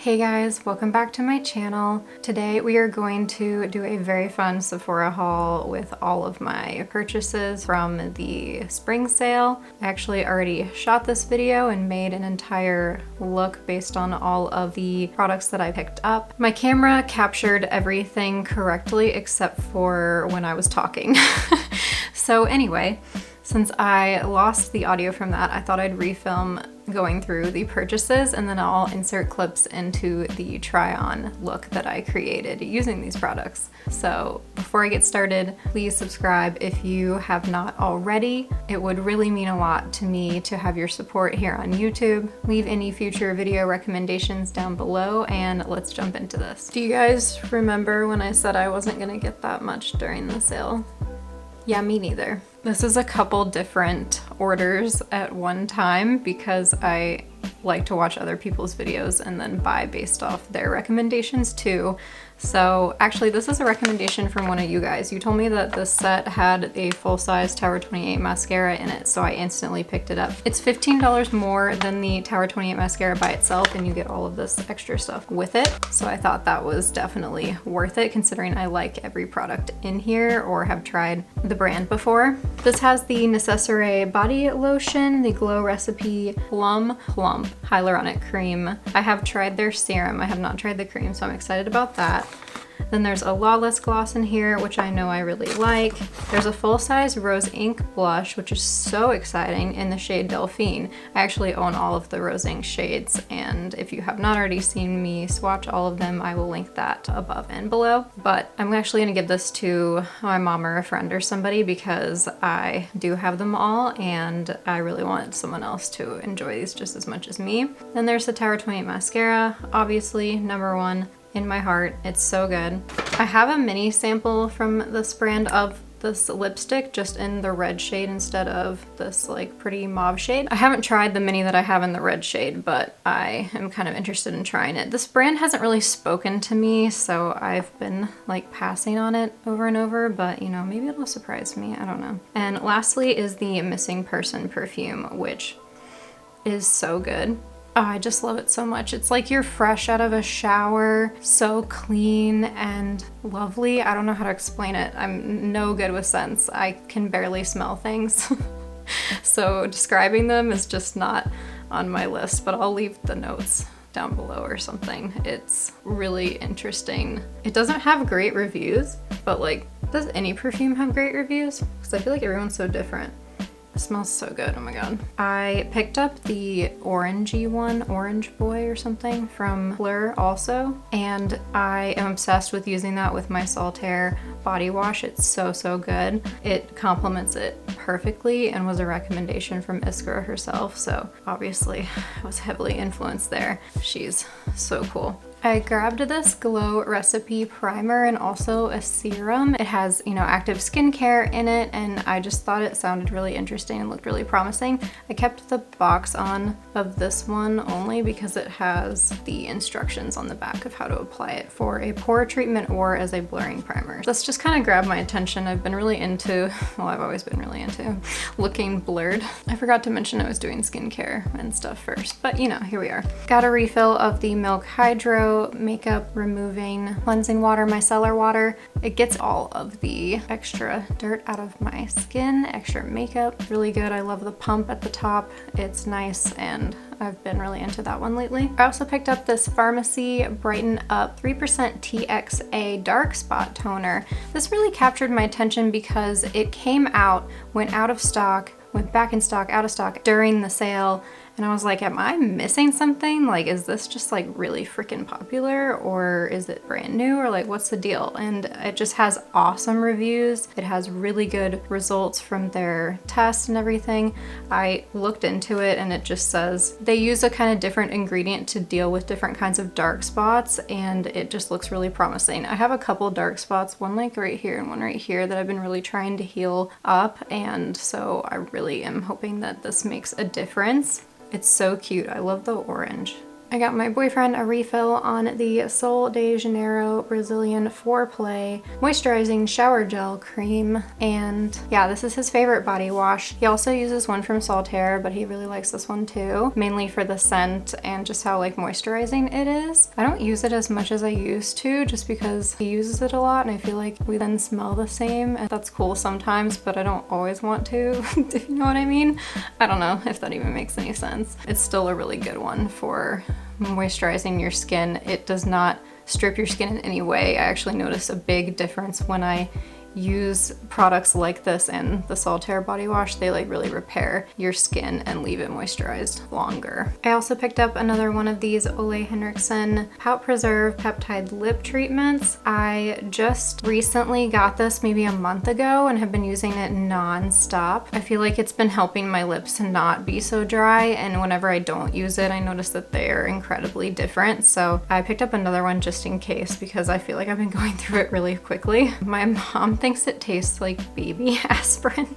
Hey guys, welcome back to my channel. Today we are going to do a very fun Sephora haul with all of my purchases from the spring sale. I actually already shot this video and made an entire look based on all of the products that I picked up. My camera captured everything correctly except for when I was talking. So anyway, since I lost the audio from that, I thought I'd refilm going through the purchases and then I'll insert clips into the try-on look that I created using these products. So before I get started, please subscribe if you have not already. It would really mean a lot to me to have your support here on YouTube. Leave any future video recommendations down below and let's jump into this. Do you guys remember when I said I wasn't gonna get that much during the sale? Yeah, me neither. This is a couple different orders at one time because I like to watch other people's videos and then buy based off their recommendations too. So actually this is a recommendation from one of you guys. You told me that this set had a full-size Tower 28 mascara in it, so I instantly picked it up. It's $15 more than the Tower 28 mascara by itself and you get all of this extra stuff with it. So I thought that was definitely worth it considering I like every product in here or have tried the brand before. This has the Necessaire body lotion, the Glow Recipe Plum Hyaluronic Cream. I have tried their serum. I have not tried the cream, so I'm excited about that. Then there's a Lawless gloss in here, which I know I really like. There's a full-size Rose Ink blush, which is so exciting, in the shade Delphine. I actually own all of the Rose Ink shades, and if you have not already seen me swatch all of them, I will link that above and below. But I'm actually gonna give this to my mom or a friend or somebody because I do have them all, and I really want someone else to enjoy these just as much as me. Then there's the Tower 28 mascara, obviously #1. In my heart. It's so good. I have a mini sample from this brand of this lipstick just in the red shade instead of this like pretty mauve shade. I haven't tried the mini that I have in the red shade, but I am kind of interested in trying it. This brand hasn't really spoken to me, so I've been like passing on it over and over, but you know, maybe it'll surprise me, I don't know. And lastly is the Missing Person perfume, which is so good. Oh, I just love it so much. It's like you're fresh out of a shower, so clean and lovely. I don't know how to explain it. I'm no good with scents. I can barely smell things. So describing them is just not on my list, but I'll leave the notes down below or something. It's really interesting. It doesn't have great reviews, but like, does any perfume have great reviews? Because I feel like everyone's so different. It smells so good, oh my god. I picked up the orangey one, Orange Boy or something, from Phlur also, and I am obsessed with using that with my Solitaire body wash. It's so, so good. It complements it perfectly and was a recommendation from Iskra herself, so obviously I was heavily influenced there. She's so cool. I grabbed this Glow Recipe primer and also a serum. It has, you know, active skincare in it, and I just thought it sounded really interesting and looked really promising. I kept the box on of this one only because it has the instructions on the back of how to apply it for a pore treatment or as a blurring primer. This just kind of grabbed my attention. I've been really into, well, I've always been really into looking blurred. I forgot to mention I was doing skincare and stuff first, but you know, here we are. Got a refill of the Milk Hydro makeup removing cleansing water, micellar water. It gets all of the extra dirt out of my skin, extra makeup. Really good. I love the pump at the top. It's nice and I've been really into that one lately. I also picked up this Farmacy Brighten Up 3% TXA Dark Spot Toner. This really captured my attention because it came out, went out of stock, went back in stock, out of stock during the sale. And I was like, am I missing something? Like, is this just like really freaking popular or is it brand new or like what's the deal? And it just has awesome reviews. It has really good results from their tests and everything. I looked into it and it just says they use a kind of different ingredient to deal with different kinds of dark spots and it just looks really promising. I have a couple dark spots, one like right here and one right here that I've been really trying to heal up, and so I really am hoping that this makes a difference. It's so cute. I love the orange. I got my boyfriend a refill on the Sol de Janeiro Brazilian Foreplay Moisturizing Shower Gel Cream, and yeah, this is his favorite body wash. He also uses one from Solitaire, but he really likes this one too, mainly for the scent and just how like moisturizing it is. I don't use it as much as I used to just because he uses it a lot and I feel like we then smell the same, and that's cool sometimes, but I don't always want to, if you know what I mean. I don't know if that even makes any sense. It's still a really good one for moisturizing your skin. It does not strip your skin in any way. I actually notice a big difference when I use products like this and the Solitaire body wash. They like really repair your skin and leave it moisturized longer. I also picked up another one of these Ole Henriksen Pout Preserve Peptide Lip Treatments. I just recently got this maybe a month ago and have been using it non-stop. I feel like it's been helping my lips to not be so dry, and whenever I don't use it, I notice that they're incredibly different. So I picked up another one just in case because I feel like I've been going through it really quickly. My mom thinks it tastes like baby aspirin.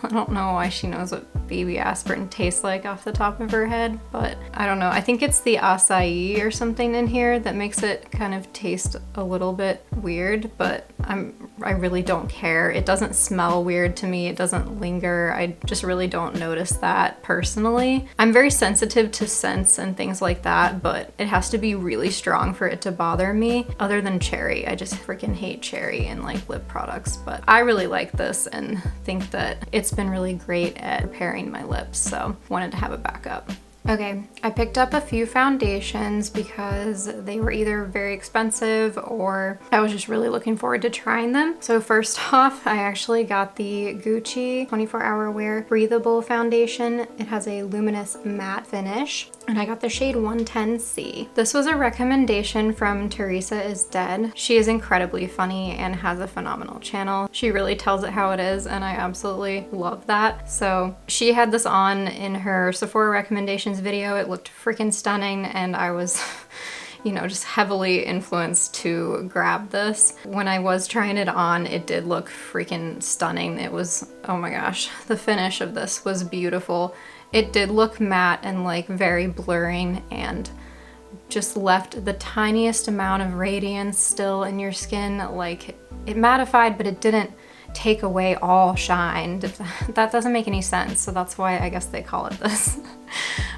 I don't know why she knows what baby aspirin tastes like off the top of her head, but I don't know. I think it's the acai or something in here that makes it kind of taste a little bit weird, but I really don't care. It doesn't smell weird to me. It doesn't linger. I just really don't notice that personally. I'm very sensitive to scents and things like that, but it has to be really strong for it to bother me. Other than cherry, I just freaking hate cherry in like lip products, but I really like this and think that it's been really great at repairing my lips, so wanted to have a backup. Okay, I picked up a few foundations because they were either very expensive or I was just really looking forward to trying them. So first off, I actually got the Gucci 24-Hour Wear Breathable Foundation. It has a luminous matte finish, and I got the shade 110C. This was a recommendation from Teresa is Dead. She is incredibly funny and has a phenomenal channel. She really tells it how it is, and I absolutely love that. So she had this on in her Sephora recommendations video. It looked freaking stunning, and I was you know, just heavily influenced to grab this. When I was trying it on, it did look freaking stunning. It was, oh my gosh, the finish of this was beautiful. It did look matte and like very blurring and just left the tiniest amount of radiance still in your skin. Like it mattified, but it didn't take away all shine. That doesn't make any sense, so that's why I guess they call it this.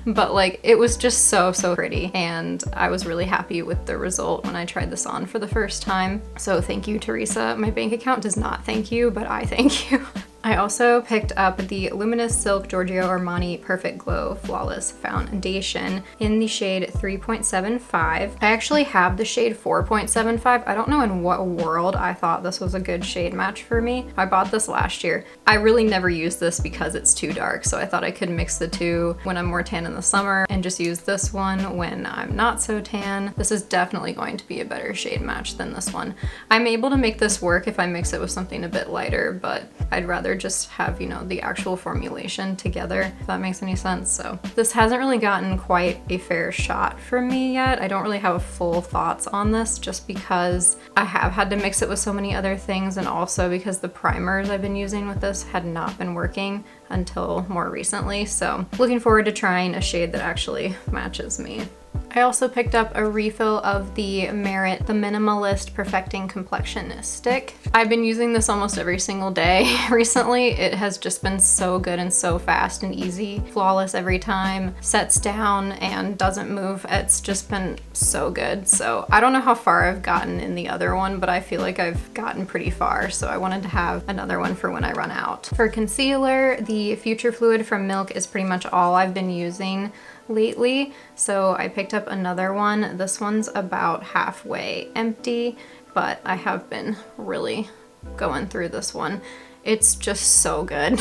But like it was just so pretty, and I was really happy with the result when I tried this on for the first time. So thank you, Teresa. My bank account does not thank you, but I thank you. I also picked up the Luminous Silk Giorgio Armani Perfect Glow Flawless Foundation in the shade 3.75. I actually have the shade 4.75. I don't know in what world I thought this was a good shade match for me. I bought this last year. I really never use this because it's too dark, so I thought I could mix the two when I'm more tan in the summer and just use this one when I'm not so tan. This is definitely going to be a better shade match than this one. I'm able to make this work if I mix it with something a bit lighter, but I'd rather just have, you know, the actual formulation together, if that makes any sense. So this hasn't really gotten quite a fair shot for me yet. I don't really have full thoughts on this just because I have had to mix it with so many other things, and also because the primers I've been using with this had not been working until more recently. So looking forward to trying a shade that actually matches me. I also picked up a refill of the Merit The Minimalist Perfecting Complexion Stick. I've been using this almost every single day recently. It has just been so good and so fast and easy. Flawless every time, sets down and doesn't move. It's just been so good. So I don't know how far I've gotten in the other one, but I feel like I've gotten pretty far. So I wanted to have another one for when I run out. For concealer, the Future Fluid from Milk is pretty much all I've been using lately, so I picked up another one. This one's about halfway empty, but I have been really going through this one. It's just so good.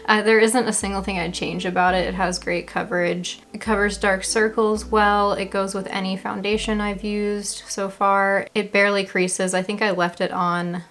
There isn't a single thing I'd change about it. It has great coverage. It covers dark circles well. It goes with any foundation I've used so far. It barely creases. I think I left it on.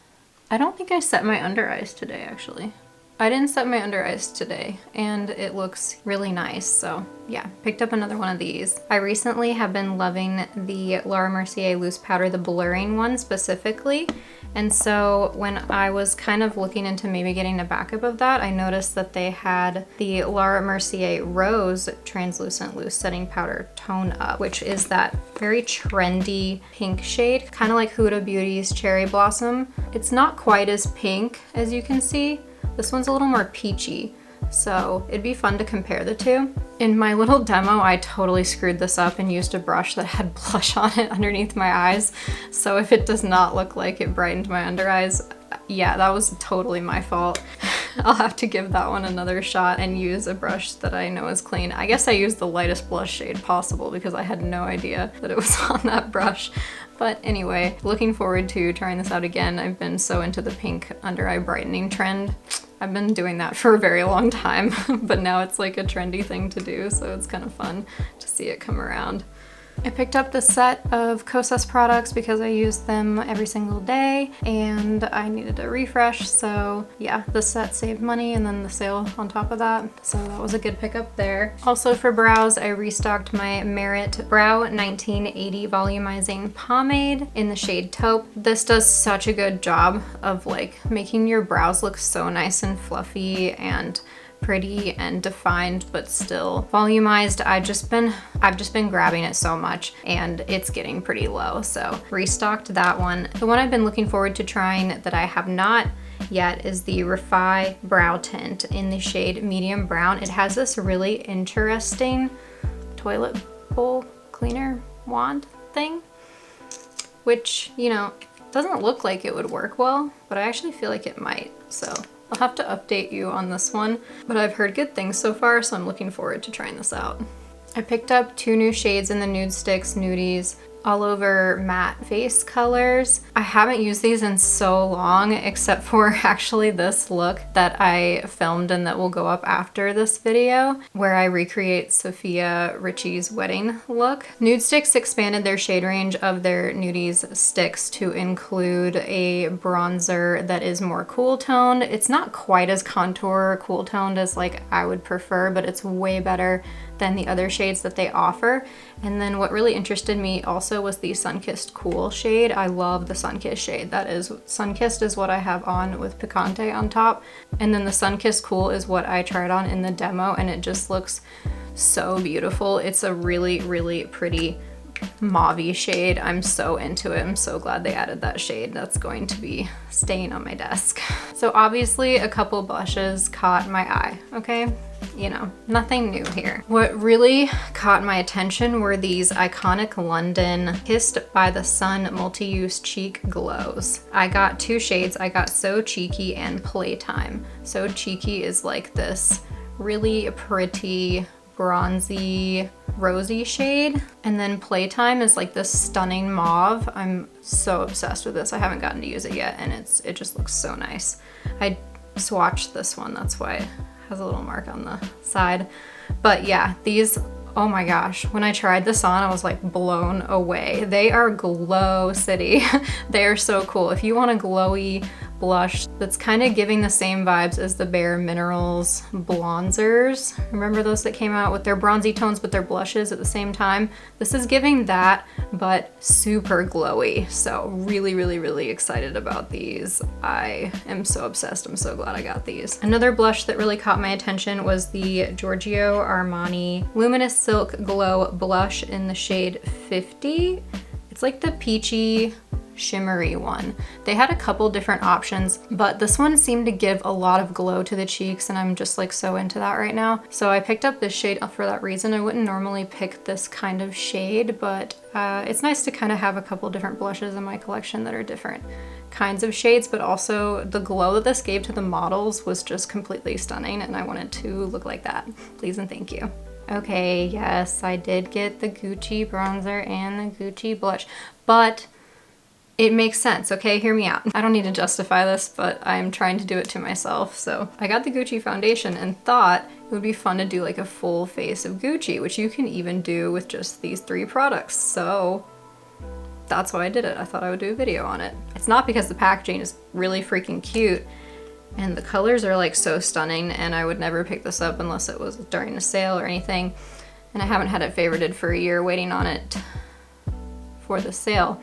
I don't think I set my under eyes today, actually. I didn't set my under eyes today, and it looks really nice. So yeah, picked up another one of these. I recently have been loving the Laura Mercier loose powder, the blurring one specifically, And so when I was kind of looking into maybe getting a backup of that, I noticed that they had the Laura Mercier Rose Translucent Loose Setting Powder Tone Up, which is that very trendy pink shade, kind of like Huda Beauty's Cherry Blossom. It's not quite as pink as you can see. This one's a little more peachy. So it'd be fun to compare the two. In my little demo, I totally screwed this up and used a brush that had blush on it underneath my eyes. So if it does not look like it brightened my under eyes, yeah, that was totally my fault. I'll have to give that one another shot and use a brush that I know is clean. I guess I used the lightest blush shade possible because I had no idea that it was on that brush. But anyway, looking forward to trying this out again. I've been so into the pink under eye brightening trend. I've been doing that for a very long time, but now it's like a trendy thing to do, so it's kind of fun to see it come around. I picked up this set of Kosas products because I use them every single day and I needed a refresh, so yeah, the set saved money and then the sale on top of that, so that was a good pickup there. Also for brows, I restocked my Merit Brow 1980 Volumizing Pomade in the shade Taupe. This does such a good job of like making your brows look so nice and fluffy and pretty and defined, but still volumized. I've just been grabbing it so much and it's getting pretty low, so restocked that one. The one I've been looking forward to trying that I have not yet is the Refi Brow Tint in the shade Medium Brown. It has this really interesting toilet bowl cleaner wand thing, which, you know, doesn't look like it would work well, but I actually feel like it might, so I'll have to update you on this one, but I've heard good things so far, so I'm looking forward to trying this out. I picked up 2 new shades in the Nude Sticks Nudies All Over Matte Face colors. I haven't used these in so long, except for actually this look that I filmed and that will go up after this video, where I recreate Sophia Richie's wedding look. Nude Sticks expanded their shade range of their Nudies sticks to include a bronzer that is more cool toned. It's not quite as contour cool toned as like I would prefer, but it's way better than the other shades that they offer. And then what really interested me also was the Sunkissed Cool shade. I love the Sunkissed shade. That is, Sunkissed is what I have on with Picante on top. And then the Sunkissed Cool is what I tried on in the demo, and it just looks so beautiful. It's a really, really pretty mauve-y shade. I'm so into it. I'm so glad they added that shade. That's going to be staying on my desk. So obviously a couple blushes caught my eye, okay? You know, nothing new here. What really caught my attention were these iconic London Kissed by the Sun multi-use cheek glows. I got 2 shades. I got So Cheeky and Playtime. So Cheeky is like this really pretty bronzy rosy shade, and then Playtime is like this stunning mauve. I'm so obsessed with this. I haven't gotten to use it yet, and it just looks so nice. I swatched this one, that's why it has a little mark on the side. But yeah, these, oh my gosh, when I tried this on, I was like blown away. They are Glow City. They are so cool. If you want a glowy blush that's kind of giving the same vibes as the Bare Minerals bronzers. Remember those that came out with their bronzy tones but their blushes at the same time? This is giving that, but super glowy. So really, really, really excited about these. I am so obsessed. I'm so glad I got these. Another blush that really caught my attention was the Giorgio Armani Luminous Silk Glow Blush in the shade 50. It's like the peachy shimmery one. They had a couple different options, but this one seemed to give a lot of glow to the cheeks, and I'm just like so into that right now. So I picked up this shade for that reason. I wouldn't normally pick this kind of shade, but it's nice to kind of have a couple different blushes in my collection that are different kinds of shades, but also the glow that this gave to the models was just completely stunning, and I wanted to look like that. Please and thank you. Okay, yes, I did get the Gucci bronzer and the Gucci blush, but it makes sense, okay? Hear me out. I don't need to justify this, but I'm trying to do it to myself. So I got the Gucci foundation and thought it would be fun to do like a full face of Gucci, which you can even do with just these 3 products. So that's why I did it. I thought I would do a video on it. It's not because the packaging is really freaking cute and the colors are like so stunning, and I would never pick this up unless it was during a sale or anything. And I haven't had it favorited for a year waiting on it for the sale.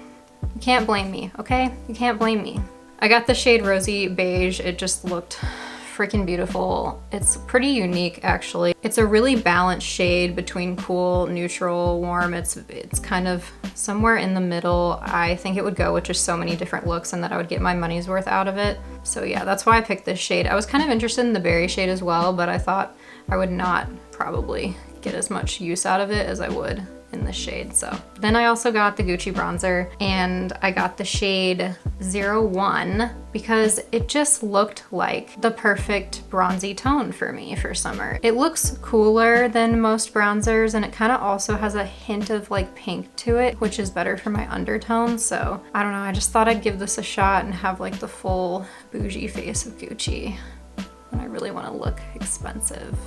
You can't blame me, okay? You can't blame me. I got the shade Rosy Beige. It just looked freaking beautiful. It's pretty unique actually. It's a really balanced shade between cool, neutral, warm. It's kind of somewhere in the middle. I think it would go with just so many different looks and that I would get my money's worth out of it. So yeah, that's why I picked this shade. I was kind of interested in the berry shade as well, but I thought I would not probably get as much use out of it as I would in this shade. So then I also got the Gucci bronzer, and I got the shade 01 because it just looked like the perfect bronzy tone for me for summer. It looks cooler than most bronzers, and it kind of also has a hint of like pink to it, which is better for my undertones. So I don't know, I just thought I'd give this a shot and have like the full bougie face of Gucci when I really want to look expensive.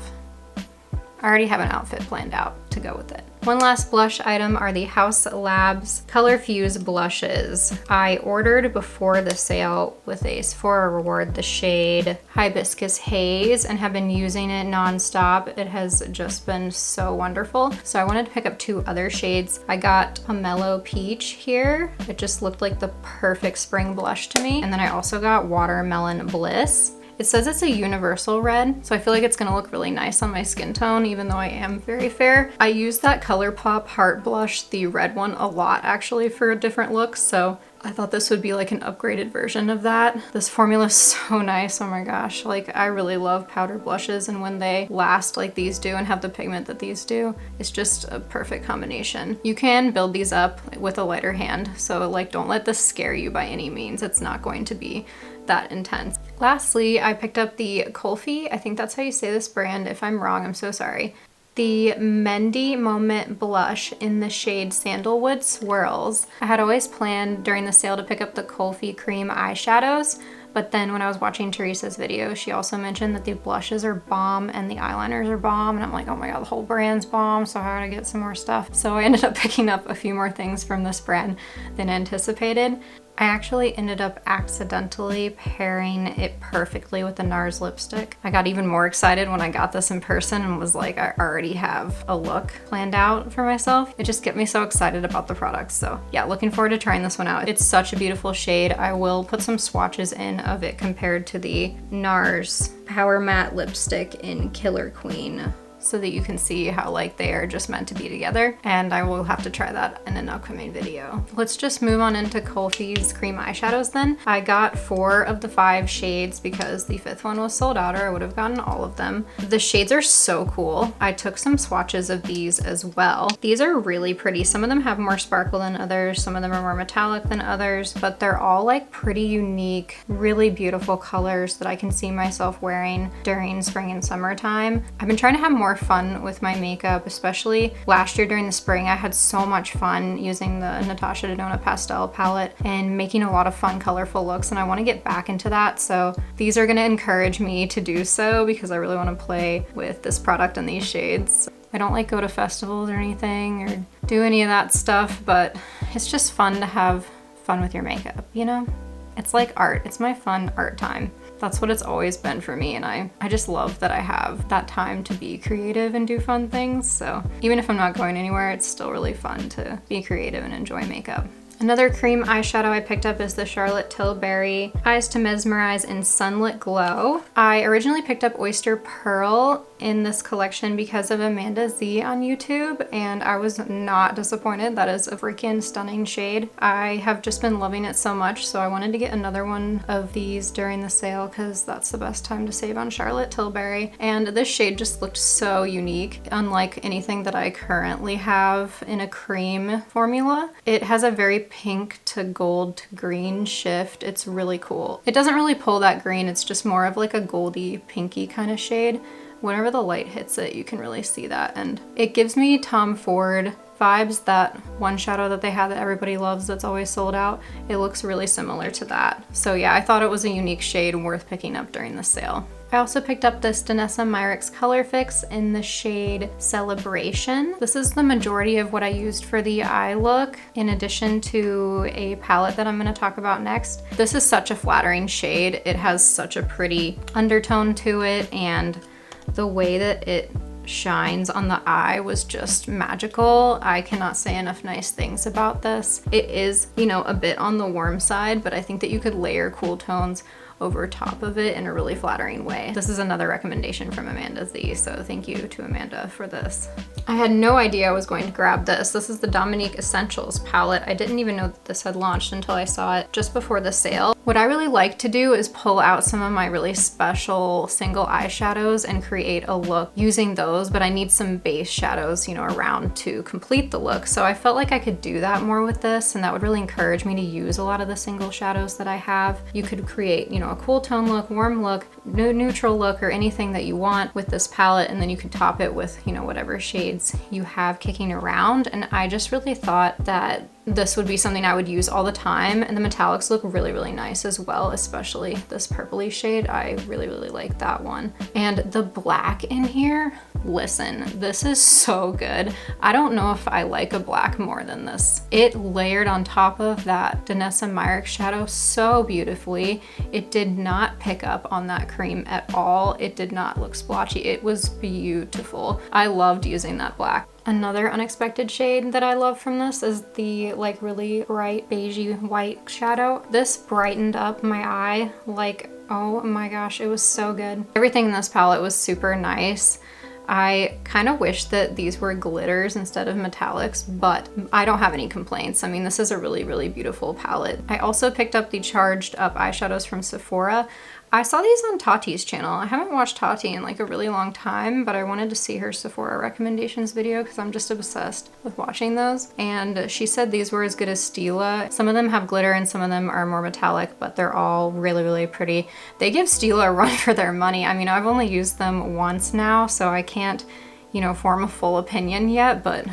I already have an outfit planned out to go with it. One last blush item are the Haus Labs Color Fuse blushes. I ordered before the sale with a Sephora reward the shade Hibiscus Haze and have been using it nonstop. It has just been so wonderful. So I wanted to pick up 2 other shades. I got Pomelo Peach here. It just looked like the perfect spring blush to me. And then I also got Watermelon Bliss. It says it's a universal red, so I feel like it's gonna look really nice on my skin tone, even though I am very fair. I use that ColourPop Heart Blush, the red one, a lot actually for different looks, so I thought this would be like an upgraded version of that. This formula is so nice, oh my gosh. Like, I really love powder blushes, and when they last like these do and have the pigment that these do, it's just a perfect combination. You can build these up with a lighter hand, so like don't let this scare you by any means. It's not going to be that intense. Lastly, I picked up the Kulfi. I think that's how you say this brand. If I'm wrong, I'm so sorry. The Mendy Moment blush in the shade Sandalwood Swirls. I had always planned during the sale to pick up the Kulfi cream eyeshadows, but then when I was watching Teresa's video, she also mentioned that the blushes are bomb and the eyeliners are bomb, and I'm like, oh my god, the whole brand's bomb, so I gotta get some more stuff. So I ended up picking up a few more things from this brand than anticipated. I actually ended up accidentally pairing it perfectly with the NARS lipstick. I got even more excited when I got this in person and was like, I already have a look planned out for myself. It just gets me so excited about the products. So yeah, looking forward to trying this one out. It's such a beautiful shade. I will put some swatches in of it compared to the NARS Power Matte lipstick in Killer Queen, so that you can see how like they are just meant to be together, and I will have to try that in an upcoming video. Let's just move on into Kulfi's cream eyeshadows then. I got 4 of the 5 shades because the 5th one was sold out, or I would have gotten all of them. The shades are so cool. I took some swatches of these as well. These are really pretty. Some of them have more sparkle than others, some of them are more metallic than others, but they're all like pretty unique, really beautiful colors that I can see myself wearing during spring and summertime. I've been trying to have more fun with my makeup, especially last year during the spring. I had so much fun using the Natasha Denona pastel palette and making a lot of fun, colorful looks, and I want to get back into that. So these are going to encourage me to do so because I really want to play with this product and these shades. I don't like go to festivals or anything or do any of that stuff, but it's just fun to have fun with your makeup, you know? It's like art. It's my fun art time. That's what it's always been for me, and I just love that I have that time to be creative and do fun things. So even if I'm not going anywhere, it's still really fun to be creative and enjoy makeup. Another cream eyeshadow I picked up is the Charlotte Tilbury Eyes to Mesmerize in Sunlit Glow. I originally picked up Oyster Pearl in this collection because of Amanda Z on YouTube, and I was not disappointed. That is a freaking stunning shade. I have just been loving it so much, so I wanted to get another one of these during the sale because that's the best time to save on Charlotte Tilbury. And this shade just looked so unique, unlike anything that I currently have in a cream formula. It has a very pink to gold to green shift. It's really cool. It doesn't really pull that green, it's just more of like a goldy pinky kind of shade. Whenever the light hits it, you can really see that, and it gives me Tom Ford vibes, that one shadow that they have that everybody loves that's always sold out. It looks really similar to that. So yeah, I thought it was a unique shade worth picking up during the sale. I also picked up this Danessa Myricks Color Fix in the shade Celebration. This is the majority of what I used for the eye look, in addition to a palette that I'm going to talk about next. This is such a flattering shade. It has such a pretty undertone to it, and the way that it shines on the eye was just magical. I cannot say enough nice things about this. It is, you know, a bit on the warm side, but I think that you could layer cool tones over top of it in a really flattering way. This is another recommendation from Amanda Z, so thank you to Amanda for this. I had no idea I was going to grab this. This is the Dominique Essentials palette. I didn't even know that this had launched until I saw it just before the sale. What I really like to do is pull out some of my really special single eyeshadows and create a look using those, but I need some base shadows, you know, around to complete the look. So I felt like I could do that more with this, and that would really encourage me to use a lot of the single shadows that I have. You could create, you know, a cool tone look, warm look, neutral look, or anything that you want with this palette, and then you could top it with, you know, whatever shades you have kicking around. And I just really thought that this would be something I would use all the time, and the metallics look really, really nice as well, especially this purpley shade. I really, really like that one. And the black in here, listen, this is so good. I don't know if I like a black more than this. It layered on top of that Danessa Myricks shadow so beautifully. It did not pick up on that cream at all. It did not look splotchy. It was beautiful. I loved using that black. Another unexpected shade that I love from this is the like really bright beigey white shadow. This brightened up my eye like, oh my gosh, it was so good. Everything in this palette was super nice. I kind of wish that these were glitters instead of metallics, but I don't have any complaints. I mean, this is a really, really beautiful palette. I also picked up the charged up eyeshadows from Sephora. I saw these on Tati's channel. I haven't watched Tati in like a really long time, but I wanted to see her Sephora recommendations video because I'm just obsessed with watching those. And she said these were as good as Stila. Some of them have glitter and some of them are more metallic, but they're all really, really pretty. They give Stila a run for their money. I mean, I've only used them once now, so I can't, you know, form a full opinion yet, but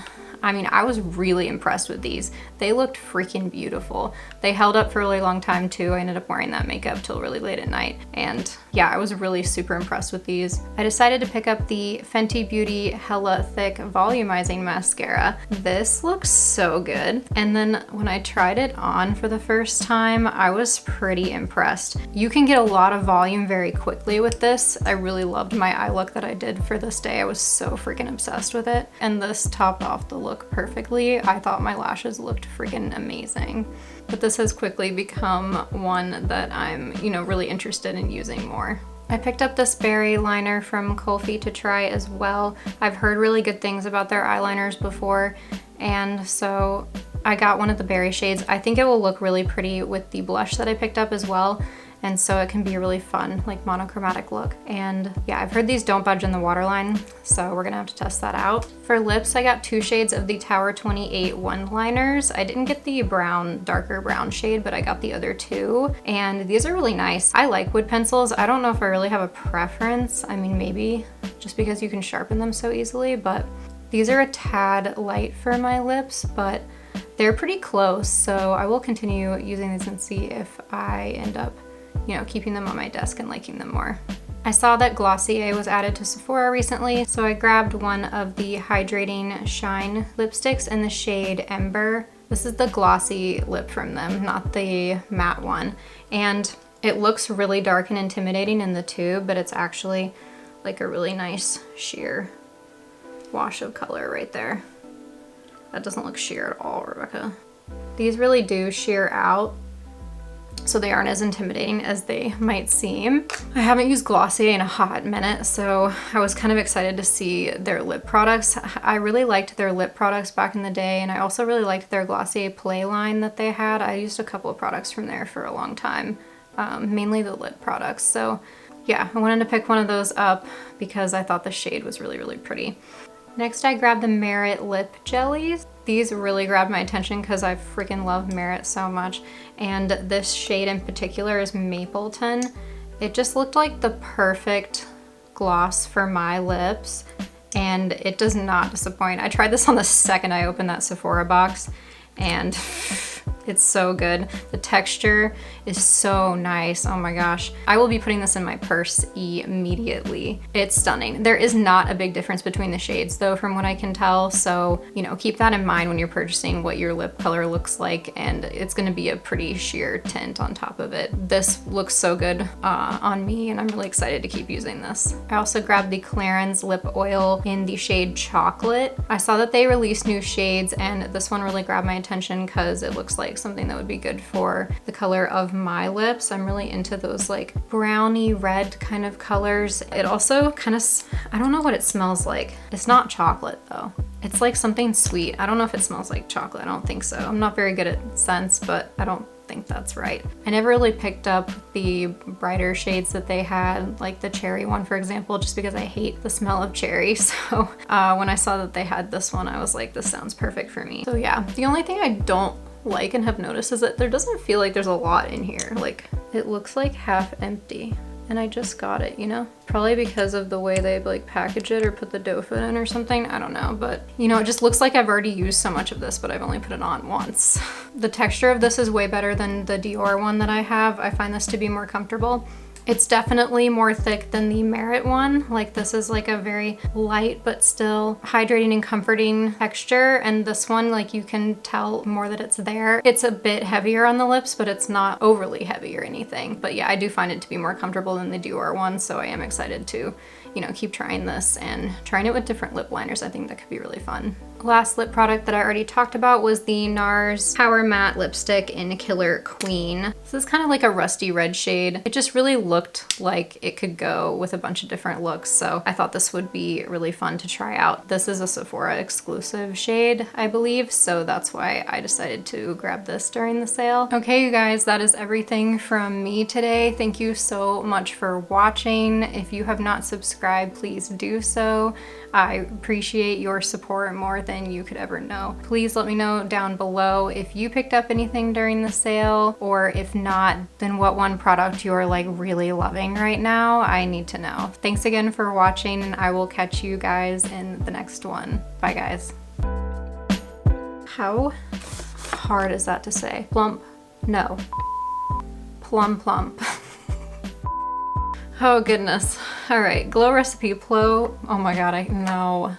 I mean, I was really impressed with these. They looked freaking beautiful. They held up for a really long time too. I ended up wearing that makeup till really late at night. And yeah, I was really super impressed with these. I decided to pick up the Fenty Beauty Hella Thick Volumizing Mascara. This looks so good. And then when I tried it on for the first time, I was pretty impressed. You can get a lot of volume very quickly with this. I really loved my eye look that I did for this day. I was so freaking obsessed with it. And this topped off the look perfectly. I thought my lashes looked freaking amazing. But this has quickly become one that I'm, you know, really interested in using more. I picked up this berry liner from Kulfi to try as well. I've heard really good things about their eyeliners before, and so I got one of the berry shades. I think it will look really pretty with the blush that I picked up as well. And so it can be a really fun, like monochromatic look. And yeah, I've heard these don't budge in the waterline, so we're gonna have to test that out. For lips, I got 2 shades of the Tower 28 one-liners. I didn't get the brown, darker brown shade, but I got the other 2. And these are really nice. I like wood pencils. I don't know if I really have a preference. I mean, maybe just because you can sharpen them so easily, but these are a tad light for my lips, but they're pretty close. So I will continue using these and see if I end up, you know, keeping them on my desk and liking them more. I saw that Glossier was added to Sephora recently, so I grabbed one of the Hydrating Shine lipsticks in the shade Ember. This is the glossy lip from them, not the matte one. And it looks really dark and intimidating in the tube, but it's actually like a really nice sheer wash of color right there. That doesn't look sheer at all, Rebecca. These really do sheer out, so they aren't as intimidating as they might seem. I haven't used Glossier in a hot minute, so I was kind of excited to see their lip products. I really liked their lip products back in the day, and I also really liked their Glossier Play line that they had. I used a couple of products from there for a long time, mainly the lip products. So yeah, I wanted to pick one of those up because I thought the shade was really, really pretty. Next, I grabbed the Merit Lip Jellies. These really grabbed my attention because I freaking love Merit so much. And this shade in particular is Mapleton. It just looked like the perfect gloss for my lips, and it does not disappoint. I tried this on the second I opened that Sephora box, and It's so good. The texture is so nice. Oh my gosh. I will be putting this in my purse immediately. It's stunning. There is not a big difference between the shades though, from what I can tell. So, you know, keep that in mind when you're purchasing what your lip color looks like, and it's gonna be a pretty sheer tint on top of it. This looks so good on me, and I'm really excited to keep using this. I also grabbed the Clarins lip oil in the shade Chocolate. I saw that they released new shades, and this one really grabbed my attention because it looks like something that would be good for the color of my lips. I'm really into those like browny red kind of colors. It also kind of, I don't know what it smells like. It's not chocolate though. It's like something sweet. I don't know if it smells like chocolate. I don't think so. I'm not very good at scents, but I don't think that's right. I never really picked up the brighter shades that they had, like the cherry one, for example, just because I hate the smell of cherry. So when I saw that they had this one, I was like, this sounds perfect for me. So yeah, the only thing I don't like and have noticed is that there doesn't feel like there's a lot in here. Like it looks like half empty. And I just got it, you know? Probably because of the way they like package it or put the doe foot in or something, I don't know. But you know, it just looks like I've already used so much of this, but I've only put it on once. The texture of this is way better than the Dior one that I have. I find this to be more comfortable. It's definitely more thick than the Merit one. Like this is like a very light but still hydrating and comforting texture, and this one, like you can tell more that it's there. It's a bit heavier on the lips, but it's not overly heavy or anything. But yeah, I do find it to be more comfortable than the Dior one, so I am excited to, you know, keep trying this and trying it with different lip liners. I think that could be really fun. Last lip product that I already talked about was the NARS Power Matte Lipstick in Killer Queen. This is kind of like a rusty red shade. It just really looked like it could go with a bunch of different looks, so I thought this would be really fun to try out. This is a Sephora exclusive shade, I believe, so that's why I decided to grab this during the sale. Okay, you guys, that is everything from me today. Thank you so much for watching. If you have not subscribed, please do so. I appreciate your support more than you could ever know. Please let me know down below if you picked up anything during the sale, or if not, then what one product you're like really loving right now. I need to know. Thanks again for watching, and I will catch you guys in the next one. Bye guys. How hard is that to say? Plump? No. Plum plump. Oh goodness. All right, glow recipe Plo. Oh my God, I know.